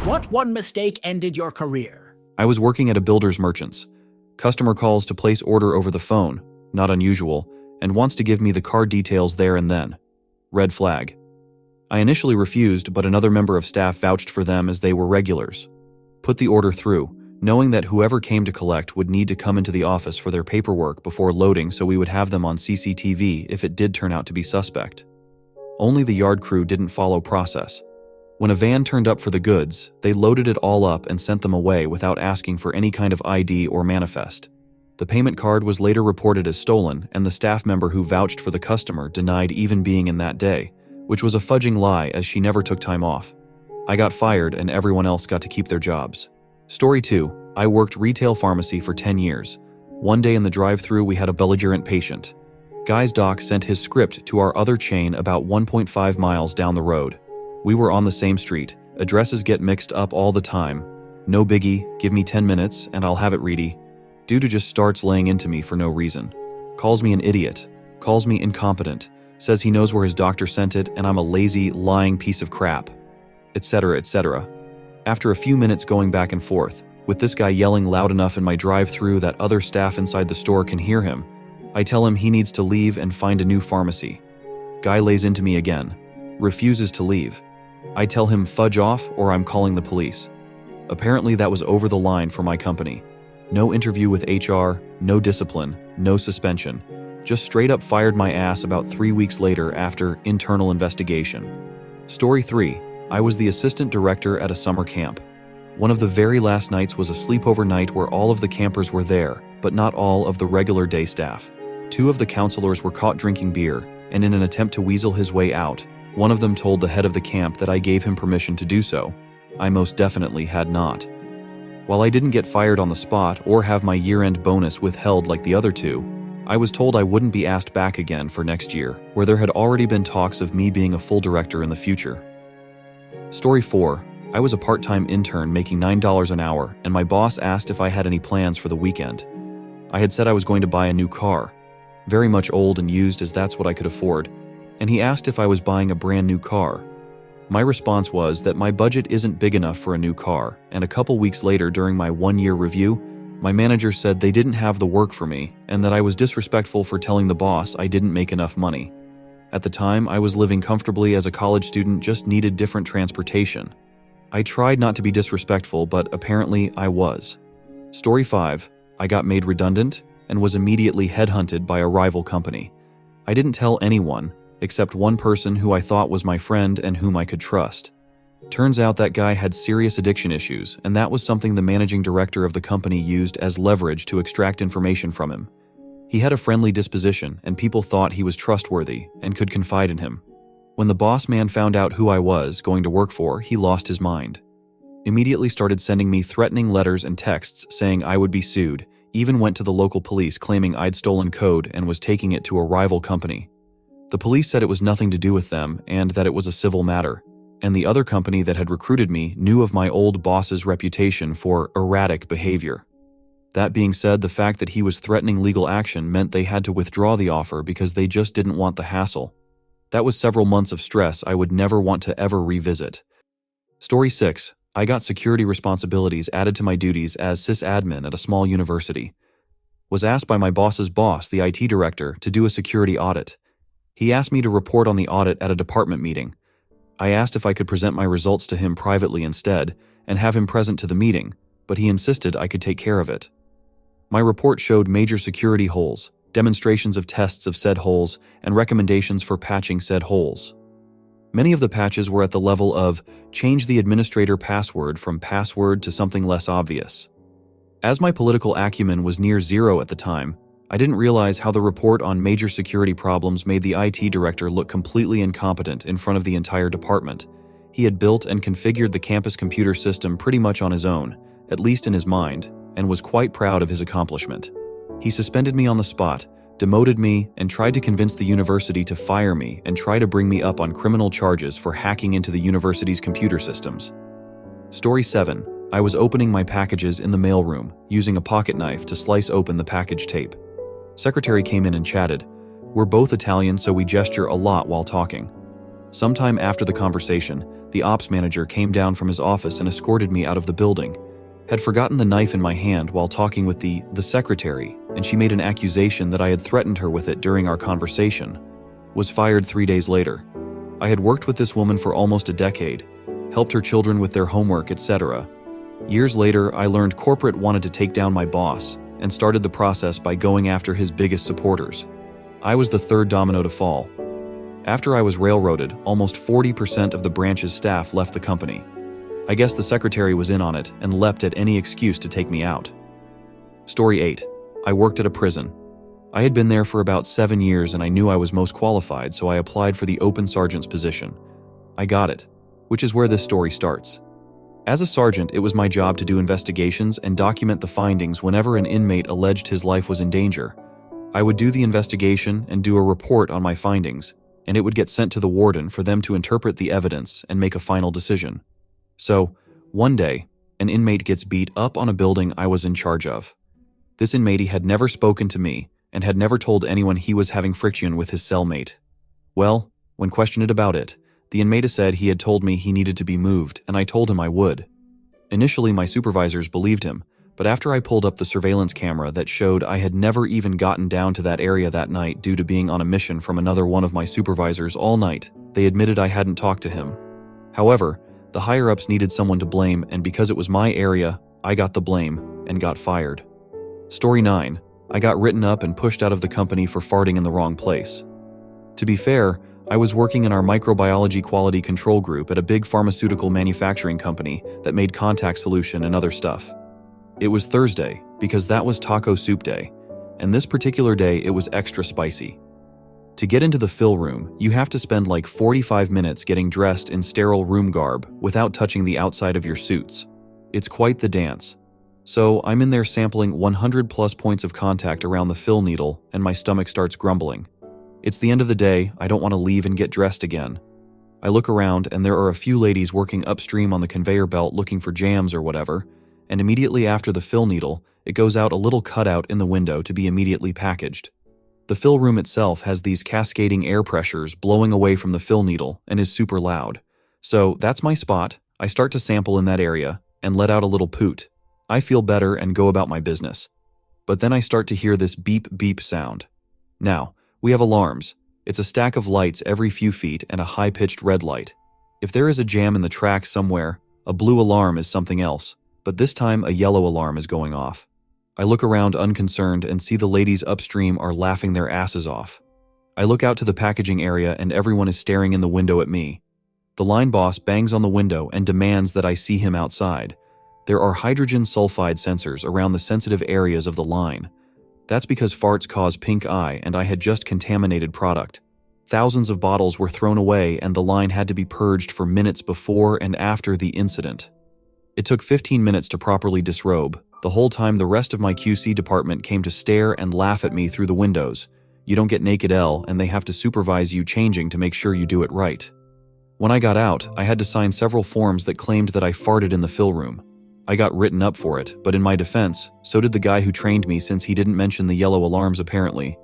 What one mistake ended your career? I was working at a builder's merchant's. Customer calls to place order over the phone, not unusual, and wants to give me the card details there and then. Red flag. I initially refused, but another member of staff vouched for them as they were regulars. Put the order through, knowing that whoever came to collect would need to come into the office for their paperwork before loading, so we would have them on CCTV if it did turn out to be suspect. Only the yard crew didn't follow process. When a van turned up for the goods, they loaded it all up and sent them away without asking for any kind of ID or manifest. The payment card was later reported as stolen, and the staff member who vouched for the customer denied even being in that day, which was a fudging lie as she never took time off. I got fired and everyone else got to keep their jobs. Story 2. I worked retail pharmacy for 10 years. One day in the drive-thru we had a belligerent patient. Guy's doc sent his script to our other chain about 1.5 miles down the road. We were on the same street. Addresses get mixed up all the time. No biggie, give me 10 minutes and I'll have it ready. Dude just starts laying into me for no reason. Calls me an idiot. Calls me incompetent. Says he knows where his doctor sent it and I'm a lazy, lying piece of crap. Etc., etc. After a few minutes going back and forth, with this guy yelling loud enough in my drive-thru that other staff inside the store can hear him, I tell him he needs to leave and find a new pharmacy. Guy lays into me again. Refuses to leave. I tell him fudge off or I'm calling the police. Apparently that was over the line for my company. No interview with HR, no discipline, no suspension. Just straight up fired my ass about 3 weeks later after internal investigation. Story 3. I was the assistant director at a summer camp. One of the very last nights was a sleepover night where all of the campers were there, but not all of the regular day staff. 2 of the counselors were caught drinking beer, and in an attempt to weasel his way out, one of them told the head of the camp that I gave him permission to do so. I most definitely had not. While I didn't get fired on the spot or have my year-end bonus withheld like the other 2, I was told I wouldn't be asked back again for next year, where there had already been talks of me being a full director in the future. Story 4. I was a part-time intern making $9 an hour, and my boss asked if I had any plans for the weekend. I had said I was going to buy a new car, very much old and used as that's what I could afford, and he asked if I was buying a brand new car. My response was that my budget isn't big enough for a new car, and a couple weeks later during my 1-year review, my manager said they didn't have the work for me and that I was disrespectful for telling the boss I didn't make enough money. At the time, I was living comfortably as a college student, just needed different transportation. I tried not to be disrespectful, but apparently I was. Story 5. I got made redundant and was immediately headhunted by a rival company. I didn't tell anyone, except one person who I thought was my friend and whom I could trust. Turns out that guy had serious addiction issues, and that was something the managing director of the company used as leverage to extract information from him. He had a friendly disposition, and people thought he was trustworthy and could confide in him. When the boss man found out who I was going to work for, he lost his mind. Immediately started sending me threatening letters and texts saying I would be sued, even went to the local police claiming I'd stolen code and was taking it to a rival company. The police said it was nothing to do with them and that it was a civil matter, and the other company that had recruited me knew of my old boss's reputation for erratic behavior. That being said, the fact that he was threatening legal action meant they had to withdraw the offer because they just didn't want the hassle. That was several months of stress I would never want to ever revisit. Story 6. I got security responsibilities added to my duties as sysadmin at a small university. Was asked by my boss's boss, the IT director, to do a security audit. He asked me to report on the audit at a department meeting. I asked if I could present my results to him privately instead and have him present to the meeting, but he insisted I could take care of it. My report showed major security holes, demonstrations of tests of said holes, and recommendations for patching said holes. Many of the patches were at the level of change the administrator password from password to something less obvious. As my political acumen was near zero at the time, I didn't realize how the report on major security problems made the IT director look completely incompetent in front of the entire department. He had built and configured the campus computer system pretty much on his own, at least in his mind, and was quite proud of his accomplishment. He suspended me on the spot, demoted me, and tried to convince the university to fire me and try to bring me up on criminal charges for hacking into the university's computer systems. Story 7. I was opening my packages in the mailroom, using a pocket knife to slice open the package tape. Secretary came in and chatted. We're both Italian, so we gesture a lot while talking. Sometime after the conversation, the ops manager came down from his office and escorted me out of the building. Had forgotten the knife in my hand while talking with the secretary, and she made an accusation that I had threatened her with it during our conversation. Was fired 3 days later. I had worked with this woman for almost a decade, helped her children with their homework, etc. Years later, I learned corporate wanted to take down my boss and started the process by going after his biggest supporters. I was the third domino to fall. After I was railroaded, almost 40% of the branch's staff left the company. I guess the secretary was in on it and leapt at any excuse to take me out. Story 8. I worked at a prison. I had been there for about 7 years and I knew I was most qualified, so I applied for the open sergeant's position. I got it, which is where this story starts. As a sergeant, it was my job to do investigations and document the findings whenever an inmate alleged his life was in danger. I would do the investigation and do a report on my findings, and it would get sent to the warden for them to interpret the evidence and make a final decision. So, one day, an inmate gets beat up on a building I was in charge of. This inmate had never spoken to me and had never told anyone he was having friction with his cellmate. Well, when questioned about it, the inmate said he had told me he needed to be moved, and I told him I would. Initially, my supervisors believed him, but after I pulled up the surveillance camera that showed I had never even gotten down to that area that night due to being on a mission from another one of my supervisors all night, they admitted I hadn't talked to him. However, the higher-ups needed someone to blame, and because it was my area, I got the blame and got fired. Story 9. I got written up and pushed out of the company for farting in the wrong place. To be fair, I was working in our microbiology quality control group at a big pharmaceutical manufacturing company that made contact solution and other stuff. It was Thursday, because that was taco soup day, and this particular day it was extra spicy. To get into the fill room, you have to spend like 45 minutes getting dressed in sterile room garb without touching the outside of your suits. It's quite the dance. So I'm in there sampling 100 plus points of contact around the fill needle, and my stomach starts grumbling. It's the end of the day, I don't want to leave and get dressed again. I look around and there are a few ladies working upstream on the conveyor belt looking for jams or whatever, and immediately after the fill needle, it goes out a little cutout in the window to be immediately packaged. The fill room itself has these cascading air pressures blowing away from the fill needle and is super loud. So that's my spot. I start to sample in that area and let out a little poot. I feel better and go about my business. But then I start to hear this beep beep sound. Now, we have alarms. It's a stack of lights every few feet and a high-pitched red light. If there is a jam in the track somewhere, a blue alarm is something else, but this time a yellow alarm is going off. I look around unconcerned and see the ladies upstream are laughing their asses off. I look out to the packaging area and everyone is staring in the window at me. The line boss bangs on the window and demands that I see him outside. There are hydrogen sulfide sensors around the sensitive areas of the line. That's because farts cause pink eye and I had just contaminated product. Thousands of bottles were thrown away and the line had to be purged for minutes before and after the incident. It took 15 minutes to properly disrobe. The whole time the rest of my QC department came to stare and laugh at me through the windows. You don't get naked L and they have to supervise you changing to make sure you do it right. When I got out, I had to sign several forms that claimed that I farted in the fill room. I got written up for it, but in my defense, so did the guy who trained me since he didn't mention the yellow alarms apparently.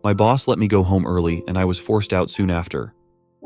My boss let me go home early and I was forced out soon after.